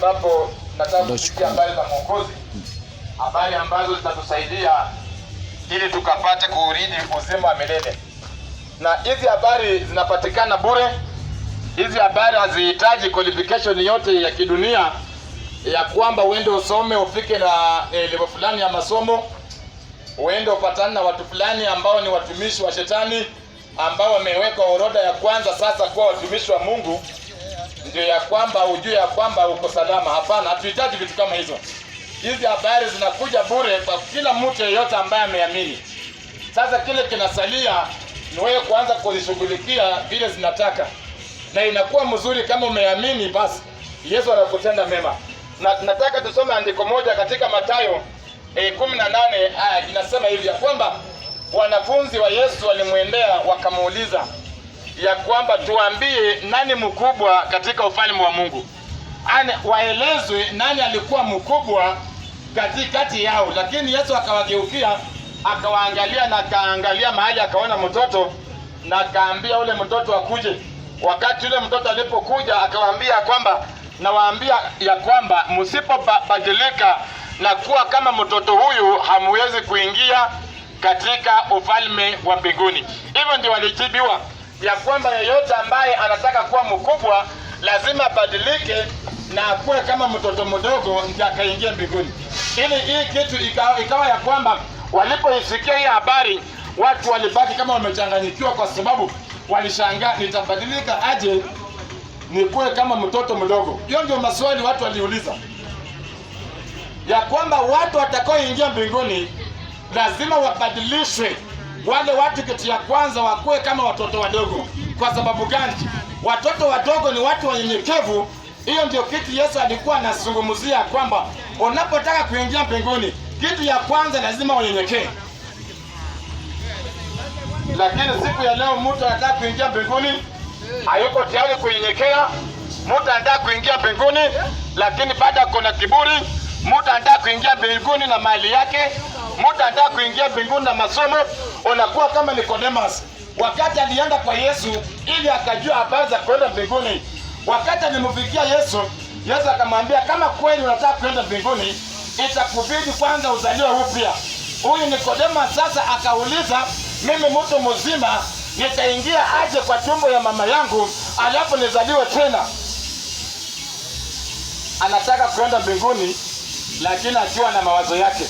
ambapo nataka kusikia habari za Mwokozi, habari ambazo zitatusaidia ili tukapate kuurithi uzima wa milele. Na hizi habari zinapatikana bure. Hizi habari hazihitaji qualification yote ya kidunia ya kwamba uende usome ufike na level fulani ya masomo, uende upatane na watu fulani ambao ni watumishi wa shetani ambao wameweka orodha ya kwanza sasa kwa watumishi wa Mungu, ndio ya kwamba ujue ya kwamba uko salama. Hapana, hatuhitaji vitu kama hizo. Hizi habari zinakuja bure kwa kila mtu yeyote ambaye ameamini. Sasa kile kinasalia ni wewe kuanza kuzishughulikia vile zinataka. Na inakuwa mzuri kama umeamini, basi Yesu anakutenda mema. Na nataka tusome andiko moja katika Mathayo 18 inasema hivi ya kwamba wanafunzi wa Yesu walimwendea wakamuuliza ya kwamba tuambie nani mkubwa katika ufalme wa Mungu. Waelezwe nani alikuwa mkubwa katikati yao. Lakini Yesu akawageukia, akawaangalia na akaangalia mahali akaona mtoto na akaambia ule mtoto akuje. Wakati ule mtoto alipokuja akawaambia kwamba nawaambia ya kwamba msipobadilika na kuwa kama mtoto huyu hamwezi kuingia katika ufalme wa mbinguni. Hivyo ndio walijibiwa ya kwamba yeyote ambaye anataka kuwa mkubwa lazima abadilike na akuwe kama mtoto mdogo ndio akaingia mbinguni. Ili hii kitu ikawa ya kwamba walipoisikia hii habari watu walibaki kama wamechanganyikiwa, kwa sababu walishangaa nitabadilika aje nikuwe kama mtoto mdogo. Hiyo ndio maswali watu waliuliza, ya kwamba watu watakaoingia mbinguni lazima wabadilishwe. Wale watu kitu ya kwanza wakuwe kama watoto wadogo. Kwa sababu gani? Watoto wadogo ni watu wanyenyekevu. Hiyo ndio kitu Yesu alikuwa anazungumzia, kwamba unapotaka kuingia mbinguni kitu ya kwanza lazima unyenyekee. Lakini siku ya leo mtu anataka kuingia mbinguni hayuko tayari kunyenyekea. Mtu anataka kuingia mbinguni lakini baada kuna kiburi. Mtu anataka kuingia mbinguni na mali yake. Mtu anataka kuingia mbinguni na masomo. Unakuwa kama Nicodemus wakati alienda kwa Yesu ili akajua habari za kwenda mbinguni. Wakati alimfikia Yesu, Yesu akamwambia kama kweli unataka kwenda mbinguni itakubidi kwanza uzaliwe upya. Huyu Nicodemus sasa akauliza, mimi mtu mzima nitaingia aje kwa tumbo ya mama yangu alafu nizaliwe tena? Anataka kwenda mbinguni lakini akiwa na mawazo yake.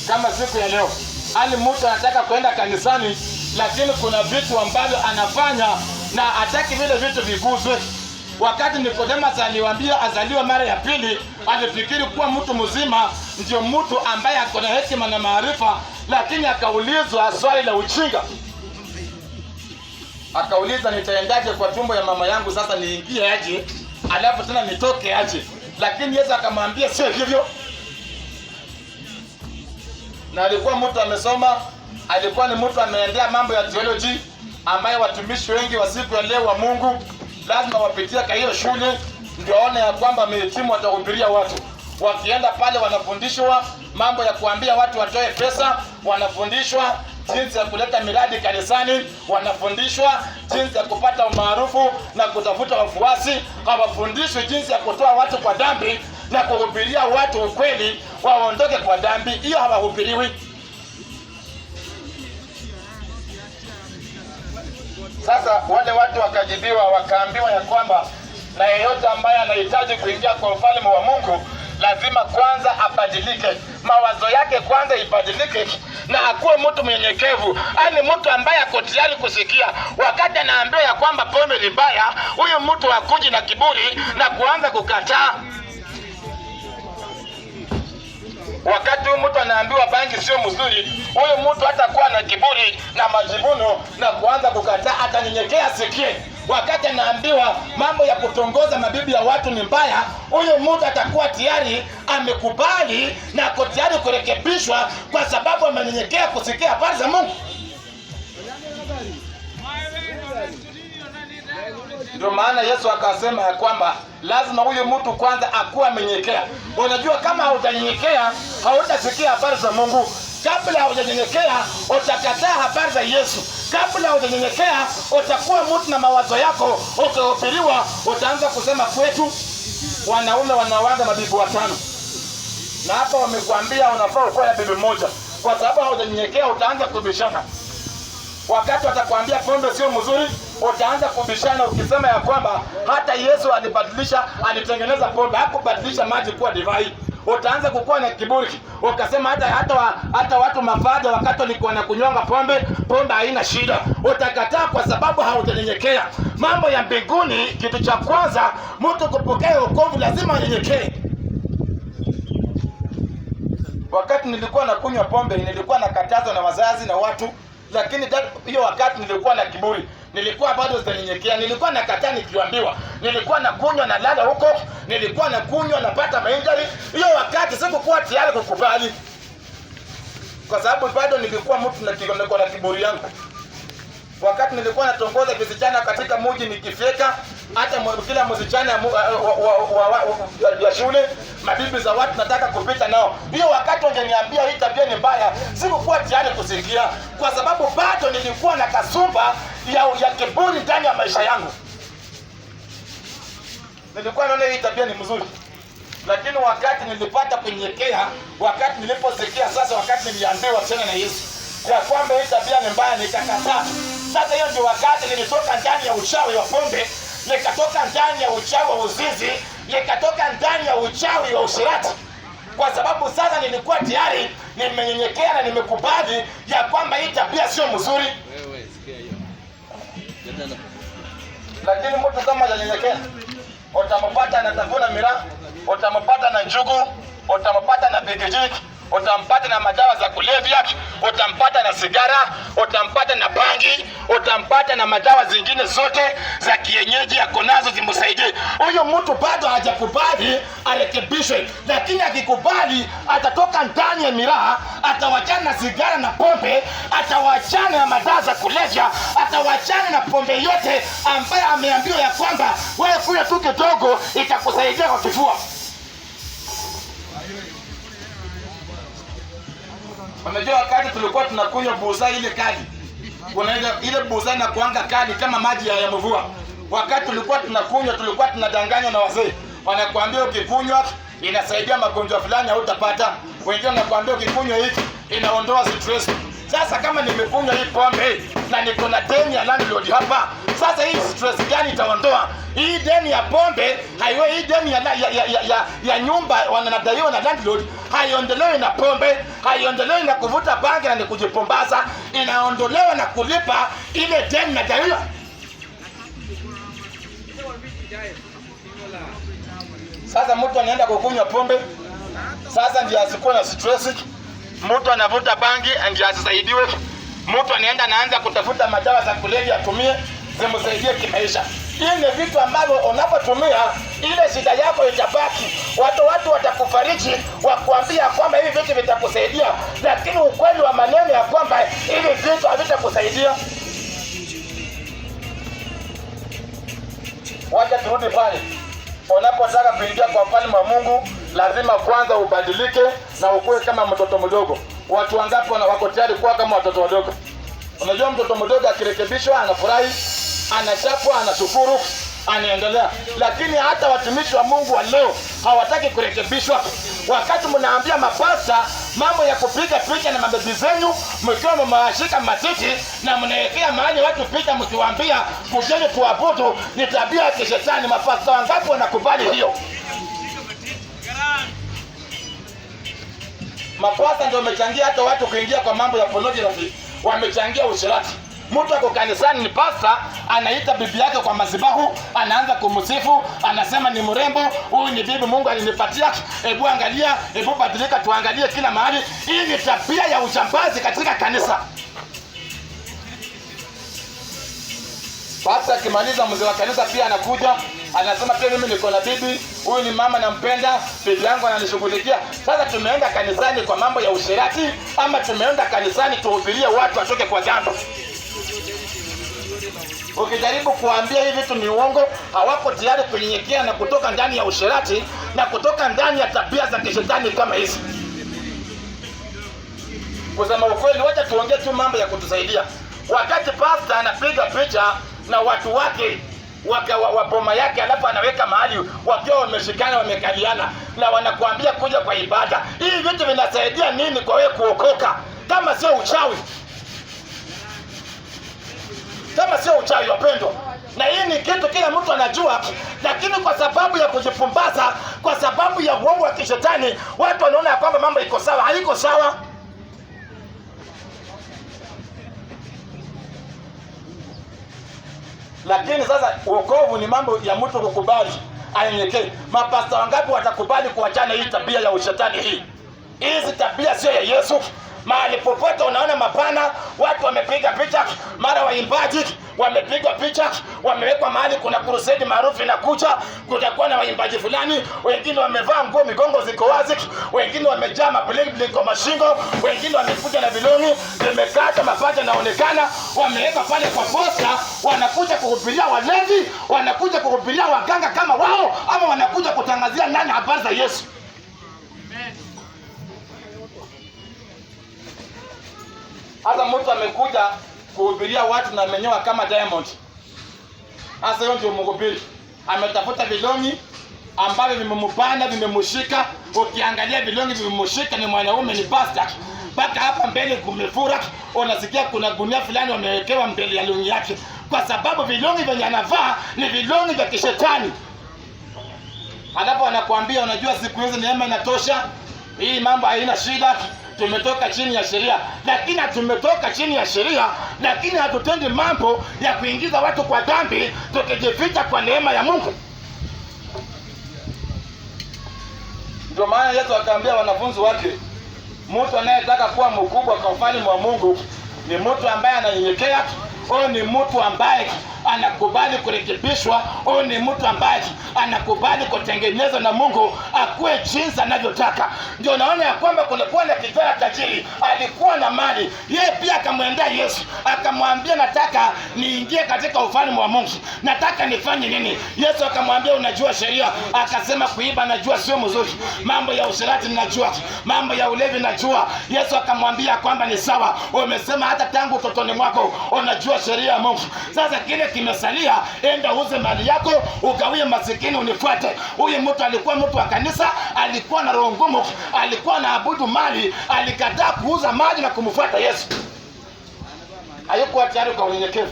Kama siku ya leo ani mtu anataka kwenda kanisani lakini kuna vitu ambavyo anafanya na hataki vile vitu viguzwe. Wakati Nicodemus aliwaambia azaliwe mara ya pili, alifikiri kuwa mtu mzima ndio mtu ambaye ako na hekima na maarifa, lakini akaulizwa swali la ujinga. Akauliza, nitaendaje kwa tumbo ya mama yangu sasa niingie aje alafu tena nitoke aje? Lakini Yesu akamwambia sio hivyo. Na alikuwa mtu amesoma, alikuwa ni mtu ameendea mambo ya theology ambaye watumishi wengi wa siku ya leo wa Mungu lazima wapitie kwa hiyo shule ndio waone ya kwamba mehitimu watahubiria watu. Wakienda pale wanafundishwa mambo ya kuambia watu watoe pesa, wanafundishwa jinsi ya kuleta miradi kanisani, wanafundishwa jinsi ya kupata umaarufu na kutafuta wafuasi, hawafundishwi jinsi ya kutoa watu kwa dhambi na kuhubiria watu ukweli waondoke kwa dhambi. Hiyo hawahubiriwi. Sasa wale watu wakajibiwa, wakaambiwa ya kwamba na yeyote ambaye anahitaji kuingia kwa ufalme wa Mungu lazima kwanza abadilike, mawazo yake kwanza ibadilike na akuwe mtu mnyenyekevu. Ani mtu ambaye ako tayari kusikia. Wakati anaambiwa ya kwamba pombe ni mbaya, huyo mtu hakuji na kiburi na kuanza kukataa. Wakati huyu mtu anaambiwa bangi sio mzuri, huyo mtu hatakuwa na kiburi na majivuno na kuanza kukataa, atanyenyekea asikie. Wakati anaambiwa mambo ya kutongoza mabibi ya watu ni mbaya, huyo mtu atakuwa tayari amekubali na ako tayari kurekebishwa kwa sababu amenyenyekea kusikia habari za Mungu. Ndio maana Yesu akasema ya kwamba lazima huyo mtu kwanza akuwa amenyenyekea. Unajua kama haujanyenyekea hautasikia habari za Mungu. Kabla hujanyenyekea utakataa habari za Yesu. Kabla hujanyenyekea utakuwa mtu na mawazo yako, ukihubiriwa utaanza kusema kwetu. wanaume wanaoanga mabibi watano. Na hapa wamekwambia unafaa ukoe na bibi moja. Kwa sababu haujanyenyekea utaanza kubishana. Wakati watakwambia pombe sio mzuri, utaanza kubishana ukisema ya kwamba hata Yesu alitengeneza pombe, hakubadilisha maji kuwa divai. Utaanza kukua na kiburi. Ukasema hata watu mafadha wakati walikuwa na kunyonga pombe haina shida. Utakataa kwa sababu haujanyenyekea. Mambo ya mbinguni, kitu cha kwanza mtu kupokea wokovu lazima anyenyekee. Wakati nilikuwa nakunywa pombe, nilikuwa nakatazwa na wazazi na watu, lakini hiyo wakati nilikuwa na kiburi. Nilikuwa bado sijanyenyekea. Nilikuwa nakataa nikiambiwa. Nilikuwa nakunywa na lala huko, nilikuwa nakunywa napata mainjari. Hiyo wakati sikuwa tayari kukubali. Kwa sababu bado nilikuwa mtu na kiburi yangu. Wakati nilikuwa natongoza visichana katika mji nikifika, hata kila msichana ya shule, mabibi za watu nataka kupita nao. Hiyo wakati wangeniambia hii tabia ni mbaya, sikuwa tayari kusikia kwa sababu bado nilikuwa na kasumba ya kiburi ndani ya maisha yangu. Nilikuwa naona hii tabia ni mzuri. Lakini wakati nilipata kunyenyekea, wakati niliposikia sasa, wakati niliambiwa tena na Yesu ya kwamba hii tabia ni mbaya, nikakataa. Sasa hiyo ndio wakati nilitoka ndani ya uchawi wa pombe, nikatoka ndani ya uchawi wa uzinzi, nikatoka ndani ya uchawi wa usherati. Kwa sababu sasa nilikuwa tayari nimenyenyekea na nimekubali ya kwamba hii tabia sio mzuri. Wewe sikia hiyo. Lakini mtu kama hajanyenyekea, utampata anatafuna miraa, utampata na njugu, utampata na bigijiki, utampata na madawa za kulevya, utampata na sigara, utampata na bangi, utampata na madawa zingine zote za kienyeji akonazo zimsaidie. Huyo mtu bado hajakubali arekebishwe, lakini akikubali atatoka ndani ya miraa, atawachana na sigara na pombe, atawachana na madawa za kulevya, atawachana na pombe yote ambaye ameambiwa ya kwamba wewe kunywa tu kidogo itakusaidia kwa kifua. Unajua wakati tulikuwa tunakunywa buza ile kali. Kuna ile buza na kuanga kali kama maji ya mvua. Wakati tulikuwa tunakunywa, tulikuwa tunadanganywa na wazee. Wanakuambia ukikunywa inasaidia magonjwa fulani hautapata. Wengine wanakuambia ukikunywa hiki inaondoa stress. Sasa kama nimekunywa hii pombe na niko na deni ya landlord hapa, sasa hii stress gani itaondoa? Hii deni ya pombe, haiwe hii deni ya nyumba wanadaiwa na landlord, haiondolewi na pombe, haiondolewi na kuvuta bangi na kujipombaza, inaondolewa na kulipa ile deni na daiwa. Sasa mtu anaenda kukunywa pombe, sasa ndio asikuwe na stress. Mtu anavuta bangi ndio asisaidiwe. Mtu anaenda anaanza kutafuta madawa za kulevya atumie zimsaidie kimaisha. Hii ni vitu ambavyo unapotumia ile shida yako itabaki. Watu watakufariji wakuambia kwamba hivi vitu vitakusaidia, lakini ukweli wa maneno ya kwamba hivi vitu havitakusaidia. Wacha turudi pale. Unapotaka kuingia kwa ufalme wa Mungu, lazima kwanza ubadilike na ukue kama mtoto mdogo. Watu wangapi wako tayari kuwa kama watoto wadogo? Unajua mtoto mdogo akirekebishwa anafurahi, anachapwa, anashukuru, anaendelea. Lakini hata watumishi wa Mungu wa leo hawataki kurekebishwa. Wakati mnaambia mapasta mambo ya kupiga picha na mabebi zenyu, mkiwa mmewashika matiti na mnaelekea mahali watu picha mkiwaambia kujeni tuabudu, ni tabia ya kishetani. Mapasta wangapi wanakubali hiyo? Mapasta ndio wamechangia hata watu kuingia kwa mambo ya pornography, wamechangia usherati. Mtu ako kanisani ni pasta, anaita bibi yake kwa madhabahu, anaanza kumsifu, anasema ni mrembo, huyu ni bibi Mungu alinipatia, hebu angalia, hebu badilika tuangalie kila mahali. Hii ni tabia ya ujambazi katika kanisa. Pasta akimaliza, mzee wa kanisa pia anakuja, anasema pia mimi niko na bibi, huyu ni mama nampenda, bibi yangu ananishughulikia. Sasa tumeenda kanisani kwa mambo ya usherati ama tumeenda kanisani tuhubirie watu watoke kwa dhambi? Ukijaribu kuambia hivi vitu ni uongo, hawako tayari kunyenyekea na kutoka ndani ya usherati na kutoka ndani ya tabia za kishetani kama hizi. Kusema ukweli, wacha tuongee tu mambo ya kutusaidia. Wakati pasta anapiga picha na watu wake wa boma yake, alafu anaweka mahali wakiwa wameshikana wamekaliana, na wanakuambia kuja kwa ibada. Hii vitu vinasaidia nini kwa wewe kuokoka kama sio uchawi? Kama sio uchawi, wapendwa. Na hii ni kitu kila mtu anajua, lakini kwa sababu ya kujipumbaza, kwa sababu ya uongo wa kishetani, watu wanaona ya kwamba mambo iko sawa. Haiko sawa. Lakini sasa wokovu ni mambo ya mtu kukubali anyenyekee. Mapasta wangapi watakubali kuachana hii tabia ya ushetani hii? Hizi tabia sio ya Yesu. Mahali popote unaona mapana, watu wamepiga picha, mara waimbaji wamepiga picha, wamewekwa mahali kuna crusade maarufu inakuja, kutakuwa na waimbaji fulani, wengine wamevaa nguo migongo ziko wazi, wengine wamejaa mabling kwa mashingo, wengine wamekuja na vilongi vimekata mapaja naonekana, wameweka pale kwa posta, wanakuja kuhubiria walevi, wanakuja kuhubiria waganga kama wao, ama wanakuja kutangazia nani habari za Yesu. Hata mtu amekuja kuhubiria watu na amenyoa kama Diamond. Hasa hiyo ndio mhubiri. Ametafuta vilongi ambavyo vimempanda, vimemshika. Ukiangalia vilongi vimemshika, ni mwanaume, ni pastor. Mpaka hapa mbele kumefura, unasikia kuna gunia fulani wamewekewa mbele ya lungi yake. Kwa sababu vilongi vyenye anavaa ni vilongi vya kishetani. Halafu anakuambia unajua siku hizi neema inatosha. Hii mambo haina shida. Tumetoka chini ya sheria. Lakini tumetoka chini ya sheria, lakini hatutendi mambo ya kuingiza watu kwa dhambi, tukijificha kwa neema ya Mungu. Ndio maana Yesu akaambia wanafunzi wake, mtu anayetaka kuwa mkubwa kwa ufalme wa Mungu ni mtu ambaye ananyenyekea, au ni mtu ambaye anakubali kurekebishwa, au ni mtu ambaye anakubali kutengenezwa na Mungu akuwe jinsi anavyotaka. Ndio naona ya kwamba kulikuwa na kijana tajiri, alikuwa na mali. Yeye pia akamwendea Yesu, akamwambia nataka niingie katika ufalme wa Mungu. Nataka nifanye nini? Yesu akamwambia unajua sheria? Akasema kuiba najua sio mzuri. Mambo ya usherati ninajua. Mambo ya ulevi najua. Yesu akamwambia kwamba ni sawa. Umesema hata tangu utotoni mwako unajua sheria ya Mungu. Sasa kile kimesalia, enda uze mali yako, ugawie masikini, unifuate. Huyu mtu alikuwa mtu wa kanisa, alikuwa na roho ngumu, alikuwa anaabudu mali, alikataa kuuza mali na kumfuata Yesu. Hayukuwa tayari kwa unyenyekevu.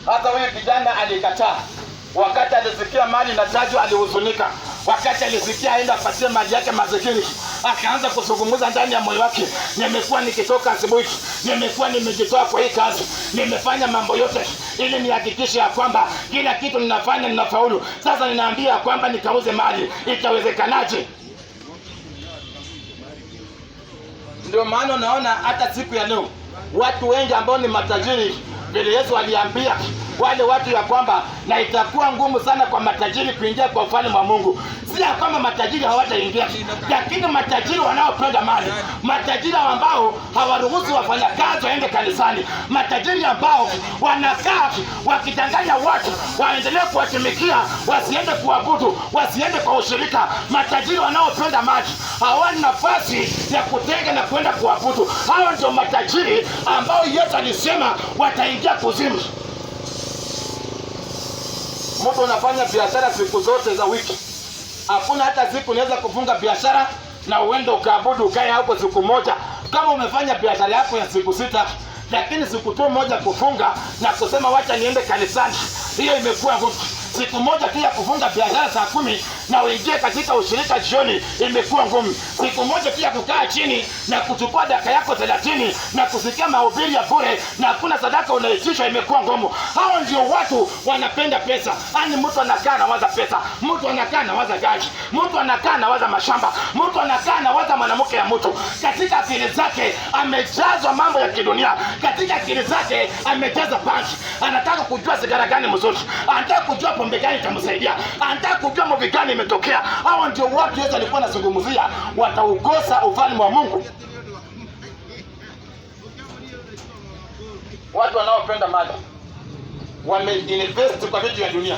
Hata huyu kijana alikataa. Wakati alisikia mali na tajwa alihuzunika. Wakati alisikia aenda apatie mali yake masikini, akaanza kuzungumza ndani ya moyo wake, nimekuwa nikitoka asubuhi, nimekuwa nimejitoa kwa hii kazi, nimefanya mambo yote ili nihakikishe ya kwamba kila kitu ninafanya ninafaulu. Sasa ninaambia kwamba nikauze mali, itawezekanaje? Ndio maana naona hata siku ya leo watu wengi ambao ni matajiri, vile Yesu aliambia wale watu ya kwamba na itakuwa ngumu sana kwa matajiri kuingia kwa ufalme wa Mungu. Si ya kwamba matajiri hawataingia, lakini matajiri wanaopenda mali, matajiri ambao hawaruhusu wafanyakazi waende kanisani, matajiri ambao wanakaa wakidanganya watu waendelee kuwatumikia, wasiende kuabudu, wasiende kwa ushirika. Matajiri wanaopenda mali hawana nafasi ya kutenga na kwenda kuabudu. Hao ndio matajiri ambao Yesu alisema wataingia kuzimu. Mtu unafanya biashara siku zote za wiki. Hakuna hata siku unaweza kufunga biashara na uende ukaabudu ukae hapo siku moja. Kama umefanya biashara yako ya siku 6, lakini siku tu moja kufunga na kusema wacha niende kanisani, hiyo imekuwa ngumu. Siku moja pia kufunga biashara saa 10 na uingie katika ushirika jioni, imekuwa ngumu. Siku moja pia kukaa chini na kuchukua dakika yako 30 na kusikia mahubiri ya bure na hakuna sadaka unaitisha, imekuwa ngumu. Hao ndio watu wanapenda pesa. Ani mtu anakaa na waza pesa, mtu anakaa na waza gari, mtu anakaa na waza mashamba, mtu anakaa na waza mwanamke ya mtu. Katika akili zake amejazwa mambo ya kidunia, katika akili zake amejaza bangi. Anataka kujua sigara gani mzuri, anataka kujua pombe gani itamsaidia, anataka kujua mambo gani imetokea. Hao ndio watu Yesu alikuwa anazungumzia wataukosa ufalme wa Mungu. Watu wanaopenda mali wameinvest kwa vitu vya dunia,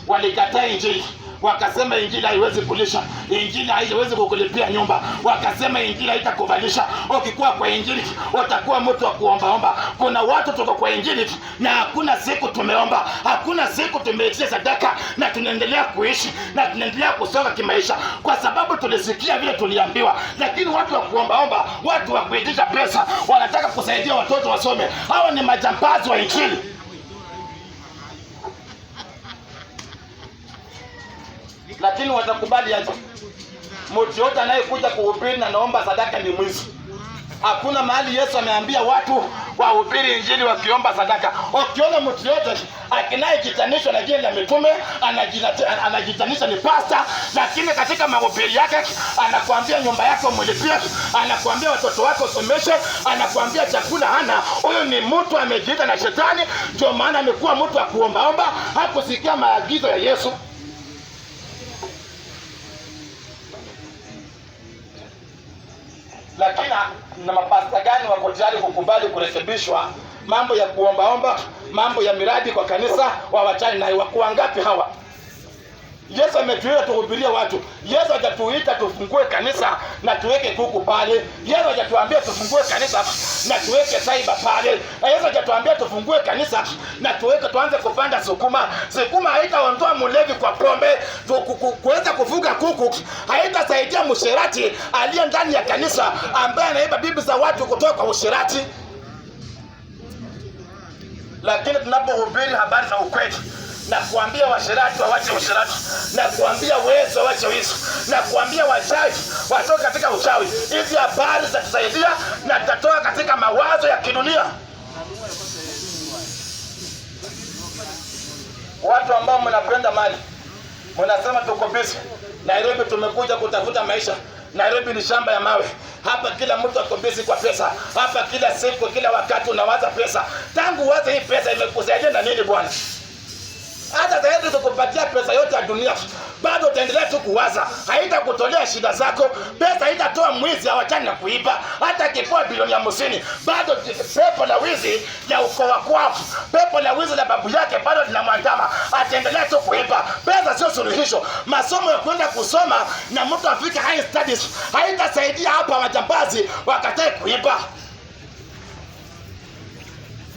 walikataa Injili, wakasema injili haiwezi kulisha, injili haiwezi kukulipia nyumba, wakasema injili haitakubalisha. Ukikuwa kwa injili utakuwa mtu wa kuombaomba. Kuna watu tuko kwa injili na hakuna siku tumeomba, hakuna siku tumeitia sadaka, na tunaendelea kuishi na tunaendelea kusonga kimaisha kwa sababu tulisikia vile tuliambiwa. Lakini watu wa kuombaomba, watu wa kuitisha pesa, wanataka kusaidia watoto wasome, hawa ni majambazi wa injili. Lakini watakubali aje? Mtu yote anayekuja kuhubiri na naomba sadaka ni mwizi. Hakuna mahali Yesu ameambia watu wahubiri injili wakiomba sadaka. Ukiona mtu yote akinayejitanisha na jina la mitume, anajitanisha ni pasta, lakini katika mahubiri yake anakuambia nyumba yako mlipie, anakuambia watoto wako someshe, anakuambia chakula hana, huyo ni mtu amejiita na shetani. Ndio maana amekuwa mtu wa kuombaomba, hakusikia maagizo ya Yesu. Lakini na mapasta gani wako tayari kukubali kurekebishwa mambo ya kuombaomba, mambo ya miradi kwa kanisa, wawachane na wako wangapi hawa? Yesu ametuita tuhubirie watu. Yesu hajatuita tufungue kanisa na tuweke kuku pale. Yesu hajatuambia tufungue kanisa na tuweke saiba pale. Yesu hajatuambia tufungue kanisa na tuanze kupanda sukuma. Sukuma haitaondoa mlevi kwa pombe. Kuweza kufuga kuku haitasaidia msherati aliye ndani ya kanisa ambaye anaiba bibi za watu kutoka kwa usherati. Lakini tunapohubiri habari za ukweli, na kuambia washerati waache usherati, na kuambia wezi waache wizi, na kuambia wachawi watoke katika uchawi, hizi habari zitatusaidia na tutatoka katika mawazo ya kidunia. Watu ambao mnapenda mali, mnasema tuko busy. Nairobi tumekuja kutafuta maisha. Nairobi ni shamba ya mawe. Hapa kila mtu ako busy kwa pesa. Hapa kila siku, kila wakati unawaza pesa. Tangu waze hii pesa imekusaidia na nini bwana? Hata zaidi tukupatia pesa yote ya dunia, bado utaendelea tu kuwaza, haitakutolea shida zako. Pesa haitatoa mwizi awachane na kuiba. Hata kipoa bilioni 50, bado pepo la wizi ya ukoo wako, pepo la wizi la babu yake bado linamwandama, ataendelea tu kuiba. Pesa sio suluhisho. Masomo ya kwenda kusoma na mtu afike high studies haitasaidia hapa majambazi wakatae kuiba.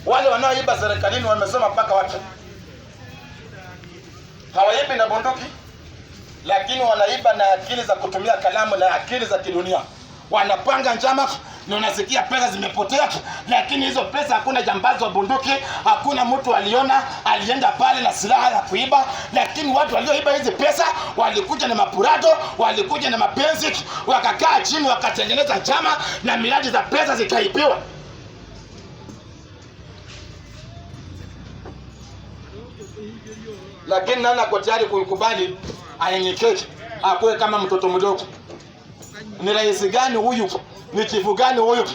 Wale wanaoiba serikalini wamesoma mpaka wapi? Hawaibi na bunduki, lakini wanaiba na akili za kutumia kalamu na akili za kidunia. Wanapanga njama na unasikia pesa zimepotea, lakini hizo pesa hakuna jambazi wa bunduki, hakuna mtu alienda pale na silaha ya kuiba. Lakini watu walioiba hizi pesa walikuja na mapurado, walikuja na mapenzi, wakakaa chini wakatengeneza njama na miradi za pesa zikaibiwa. Lakini nani ako tayari kuikubali ayenyekee, akuwe kama mtoto mdogo? Ni rais gani huyu? Ni chifu gani huyu?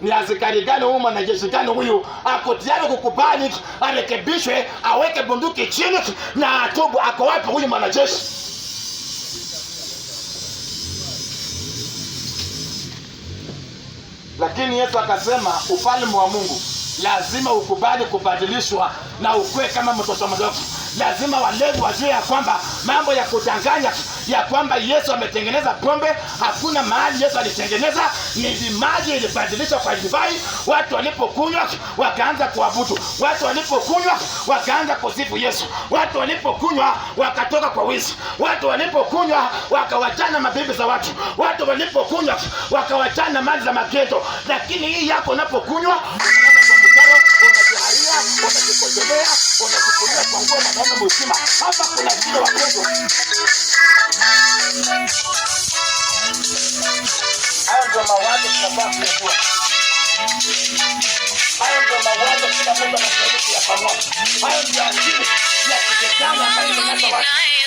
Ni askari gani huyu? Mwanajeshi gani huyu? Ako tayari kukubali arekebishwe, aweke bunduki chini na atubu? Ako wapi huyu mwanajeshi? Lakini Yesu akasema ufalme wa Mungu lazima ukubali kubadilishwa na ukue kama mtoto mdogo. Lazima walevi wajue ya kwamba mambo ya kudanganya ya kwamba Yesu ametengeneza pombe, hakuna mahali Yesu alitengeneza. Ni maji ilibadilishwa kwa divai. Watu walipokunywa wakaanza kuabudu, watu walipokunywa wakaanza kusifu Yesu, watu walipokunywa wakatoka kwa wizi, watu walipokunywa wakawachana mabibi za watu, watu walipokunywa wakawachana mali za magendo. Lakini hii yako unapokunywa unajiharia, unajikojolea, unajikulia kwa nguo na mwanaume mzima. Hapa kuna kile wapendwa. Hayo ndio mawazo tunafaa kujua. Hayo ndio mawazo kila mtu anastahili kuyafahamu. Hayo ndio akili ya kujitanga ambayo inaweza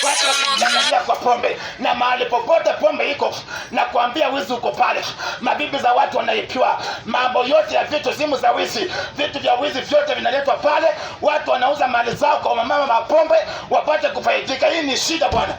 watu wakijangania kwa pombe. Na mahali popote pombe iko, na kuambia wizi uko pale. Mabibi za watu wanaipiwa, mambo yote ya vitu, simu za wizi, vitu vya wizi vyote vinaletwa pale. Watu wanauza mali zao kwa mama mapombe wapate kufaidika. Hii ni shida bwana.